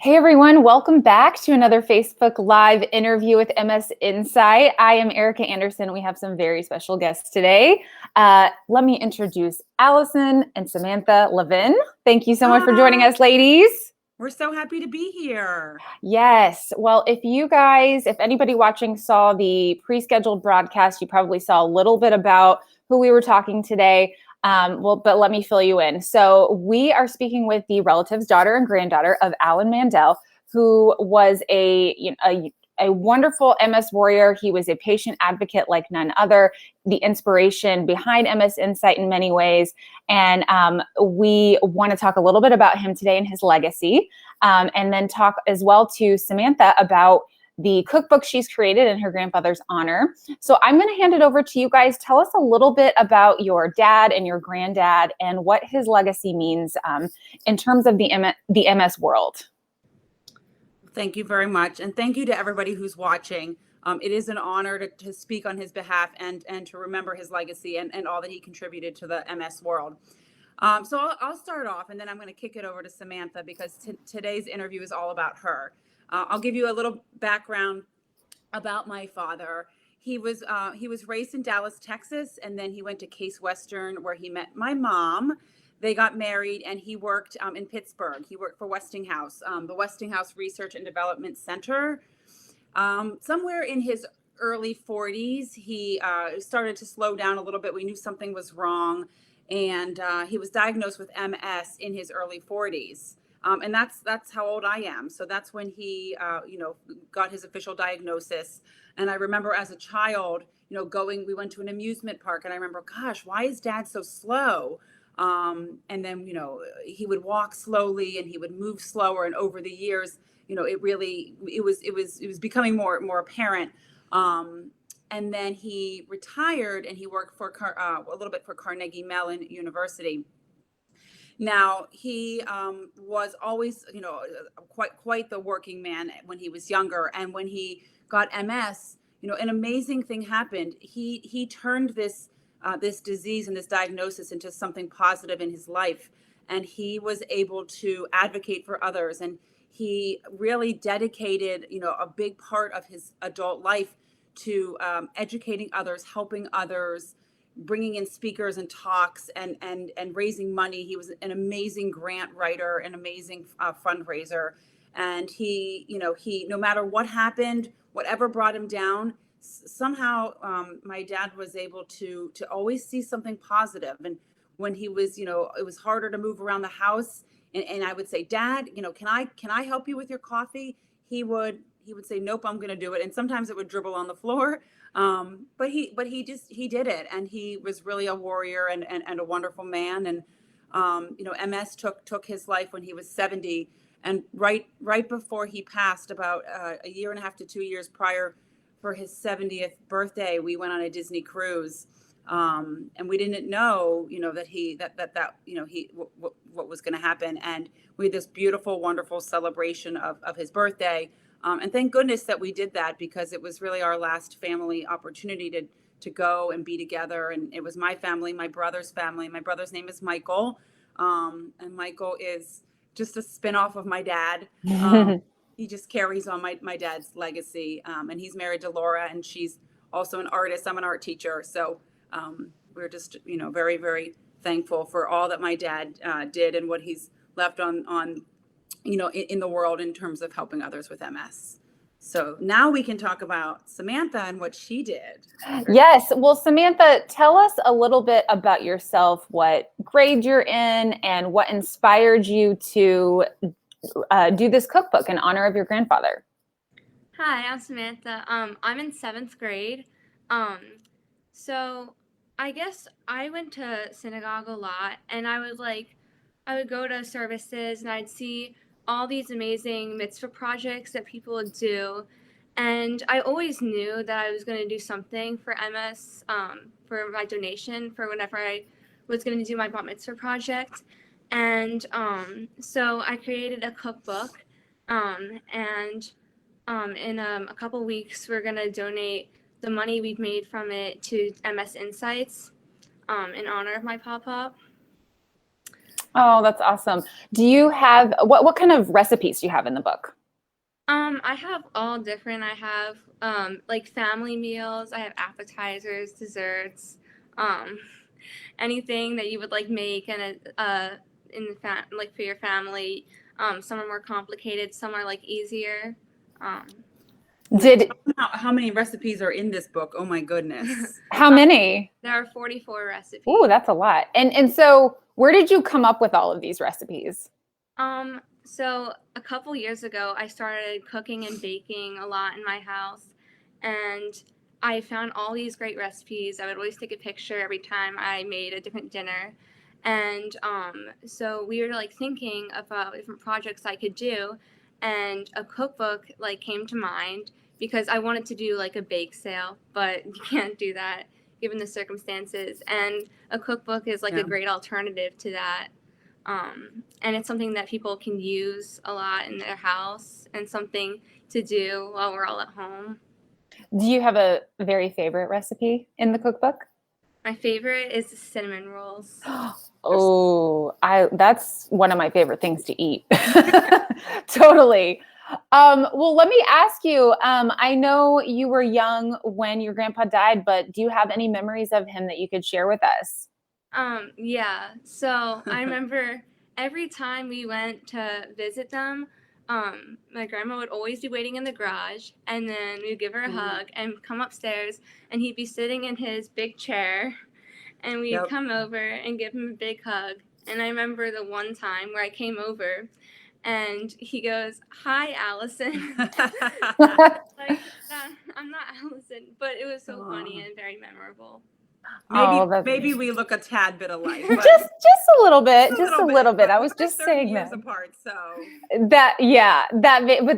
Hey everyone, welcome back to another Facebook Live interview with MS Insight. I am Erica Anderson. We have some very special guests today. Let me introduce Allison and Samantha Levin. Thank you so much for joining us, ladies. We're so happy to be here. Yes. Well, if anybody watching saw the pre-scheduled broadcast, you probably saw a little bit about who we were talking today. But let me fill you in. So we are speaking with the relatives, daughter and granddaughter of Alan Mandel, who was a wonderful MS warrior. He was a patient advocate like none other, the inspiration behind MS Insight in many ways. And we want to talk a little bit about him today and his legacy, and then talk as well to Samantha about the cookbook she's created in her grandfather's honor. So I'm going to hand it over to you guys. Tell us a little bit about your dad and your granddad and what his legacy means in terms of the MS world. Thank you very much. And thank you to everybody who's watching. It is an honor to speak on his behalf and to remember his legacy and all that he contributed to the MS world. So I'll start off, and then I'm going to kick it over to Samantha because today's interview is all about her. I'll give you a little background about my father. He was raised in Dallas, Texas, and then he went to Case Western where he met my mom. They got married, and he worked in Pittsburgh. He worked for Westinghouse, the Westinghouse Research and Development Center. Somewhere in his early 40s, he started to slow down a little bit. We knew something was wrong, and he was diagnosed with MS in his early 40s. And that's how old I am. So that's when he, got his official diagnosis. And I remember as a child, we went to an amusement park, and I remember, gosh, why is Dad so slow? And then, he would walk slowly and he would move slower. And over the years, it was becoming more apparent. And then he retired and he worked for a little bit for Carnegie Mellon University. Now, he was always, quite the working man when he was younger. And when he got MS, an amazing thing happened. He turned this disease and this diagnosis into something positive in his life. And he was able to advocate for others. And he really dedicated, a big part of his adult life to educating others, helping others, bringing in speakers and talks and raising money. He was an amazing grant writer, an amazing fundraiser. And he, no matter what happened, whatever brought him down, somehow my dad was able to always see something positive. And when he was, it was harder to move around the house, and I would say, Dad, can I help you with your coffee? He would say, nope, I'm going to do it. And sometimes it would dribble on the floor. But he did it. And he was really a warrior and a wonderful man. And, MS took his life when he was 70. And right before he passed, about a year and a half to 2 years prior, for his 70th birthday, we went on a Disney cruise. And we didn't know, what was going to happen. And we had this beautiful, wonderful celebration of his birthday. And thank goodness that we did that, because it was really our last family opportunity to go and be together. And it was my family, my brother's family. My brother's name is Michael. And Michael is just a spinoff of my dad. He just carries on my dad's legacy. And he's married to Laura, and she's also an artist. I'm an art teacher. So we're just, very, very thankful for all that my dad did and what he's left on in the world in terms of helping others with MS. So now we can talk about Samantha and what she did. Yes. Well, Samantha, tell us a little bit about yourself, what grade you're in, and what inspired you to do this cookbook in honor of your grandfather. Hi, I'm Samantha. I'm in 7th grade. So I guess I went to synagogue a lot, and I would go to services, and I'd see all these amazing mitzvah projects that people would do. And I always knew that I was going to do something for MS, for my donation for whenever I was going to do my bat mitzvah project. And so I created a cookbook, and in a couple weeks, we're going to donate the money we've made from it to MS Insights in honor of my pop-up. Oh, that's awesome. Do you have what kind of recipes do you have in the book? I have all different. I have like family meals. I have appetizers, desserts, um, anything that you would like make and in the like for your family. Some are more complicated. Some are like easier. Um, Did How many recipes are in this book? Oh my goodness. how many? there are 44 recipes. Ooh, that's a lot. And so where did you come up with all of these recipes? So a couple years ago, I started cooking and baking a lot in my house, and I found all these great recipes. I would always take a picture every time I made a different dinner, and so we were like thinking about different projects I could do, and a cookbook like came to mind because I wanted to do like a bake sale, but you can't do that given the circumstances, and a cookbook is like a great alternative to that. And it's something that people can use a lot in their house and something to do while we're all at home. Do you have a very favorite recipe in the cookbook? My favorite is the cinnamon rolls. Oh, that's one of my favorite things to eat. Totally. Well, let me ask you, I know you were young when your grandpa died, but do you have any memories of him that you could share with us? Yeah. So I remember every time we went to visit them, my grandma would always be waiting in the garage, and then we'd give her a hug and come upstairs, and he'd be sitting in his big chair, and we'd come over and give him a big hug. And I remember the one time where I came over, and he goes, "Hi, Allison." Like, I'm not Allison, but it was so funny and very memorable. Maybe we look a tad bit alike. Just a little bit, just a little bit. I was just saying years that. apart, so but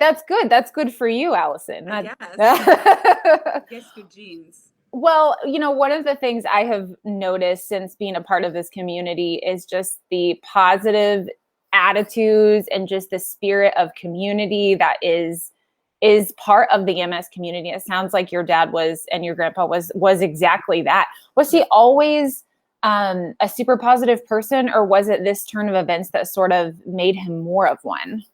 that's good. That's good for you, Allison. Yes, good genes. Well, one of the things I have noticed since being a part of this community is just the positive attitudes and just the spirit of community that is part of the MS community. It sounds like your dad and your grandpa was exactly that. Was he always a super positive person, or was it this turn of events that sort of made him more of one?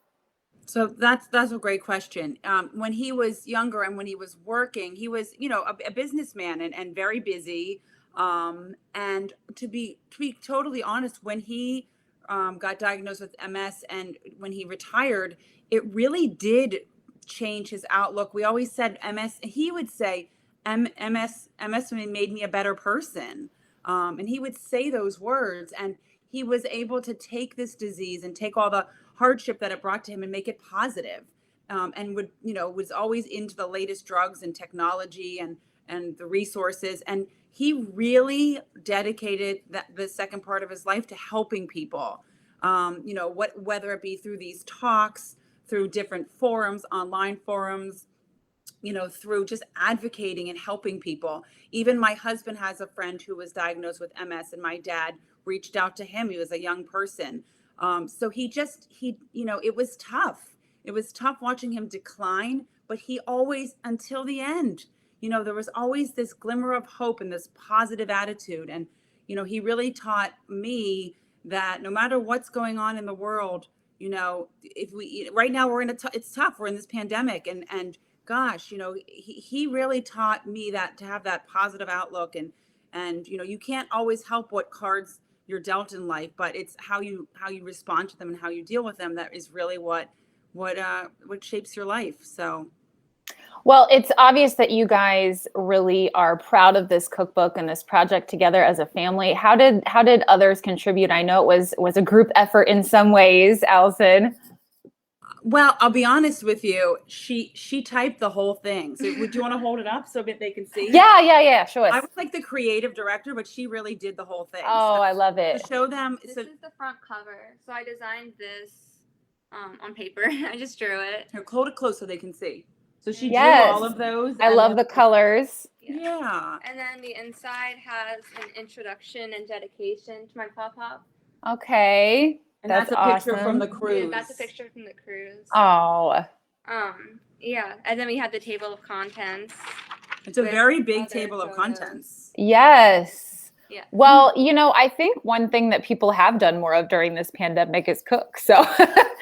So that's a great question. When he was younger and when he was working, he was, a businessman and very busy. And to be totally honest, when he got diagnosed with MS and when he retired, it really did change his outlook. We always said MS. He would say MS made me a better person, and he would say those words. And he was able to take this disease and take all the hardship that it brought to him and make it positive. And was always into the latest drugs and technology and the resources. And he really dedicated the second part of his life to helping people. Whether it be through these talks, through different forums, online forums, through just advocating and helping people. Even my husband has a friend who was diagnosed with MS, and my dad reached out to him. He was a young person. So it was tough. It was tough watching him decline, but he always, until the end, there was always this glimmer of hope and this positive attitude. And, he really taught me that no matter what's going on in the world, right now it's tough. We're in this pandemic and gosh, he really taught me that to have that positive outlook and you can't always help what cards you're dealt in life, but it's how you respond to them and how you deal with them that is really what shapes your life. So well, it's obvious that you guys really are proud of this cookbook and this project together as a family. How did others contribute? I know it was a group effort in some ways, Allison. Well, I'll be honest with you. She typed the whole thing. So would you want to hold it up so that they can see? Yeah, sure. I was like the creative director, but she really did the whole thing. Oh, so, I love it. To show them. This is the front cover. So I designed this on paper. I just drew it. Here, hold it close so they can see. So she drew all of those. I love the colors. Yeah. And then the inside has an introduction and dedication to my pop-up. Okay. And that's a awesome. picture from the cruise. Yeah, that's a picture from the cruise. Oh. Yeah. And then we had the table of contents. It's a very big table of contents. Yes. Yeah. Well, I think one thing that people have done more of during this pandemic is cook. So,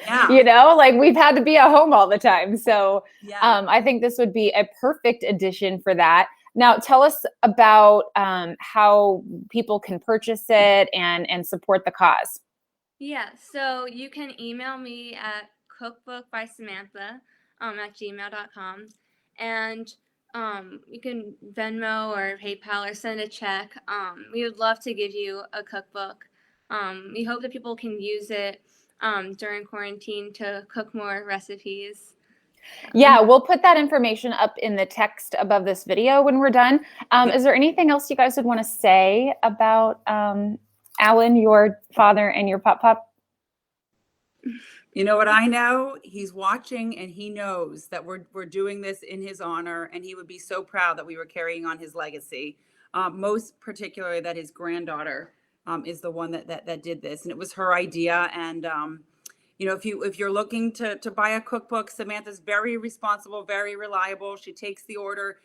Yeah. like we've had to be at home all the time. So, Yeah. I think this would be a perfect addition for that. Now, tell us about how people can purchase it and support the cause. Yeah, so you can email me at cookbookbysamantha at gmail.com. And you can Venmo or PayPal or send a check. We would love to give you a cookbook. We hope that people can use it during quarantine to cook more recipes. Yeah, we'll put that information up in the text above this video when we're done. Is there anything else you guys would want to say about Alan, your father, and your pop? You know what I know? He's watching and he knows that we're doing this in his honor, and he would be so proud that we were carrying on his legacy. Most particularly that his granddaughter is the one that did this, and it was her idea. And if you're looking to buy a cookbook, Samantha's very responsible, very reliable. She takes the order,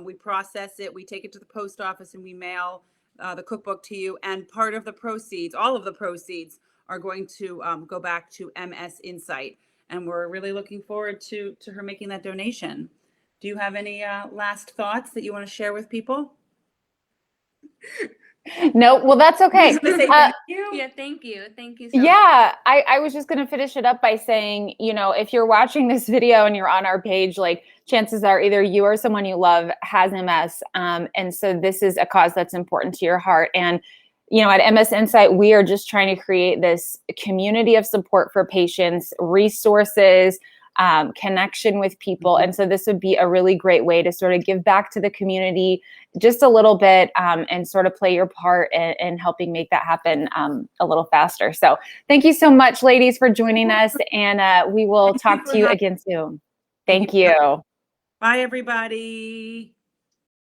we process it, we take it to the post office, and we mail the cookbook to you. And part of the proceeds, all of the proceeds, are going to go back to MS Insight. And we're really looking forward to her making that donation. Do you have any last thoughts that you want to share with people? No, well, that's okay. Thank you. Yeah, thank you. Thank you so much. Yeah, I was just going to finish it up by saying, if you're watching this video and you're on our page, like chances are either you or someone you love has MS. And so this is a cause that's important to your heart. And, at MS Insight, we are just trying to create this community of support for patients, resources, connection with people. And so this would be a really great way to sort of give back to the community just a little bit and sort of play your part in helping make that happen a little faster. So thank you so much, ladies, for joining us. And we will talk to you again soon. Thank you. Bye, everybody.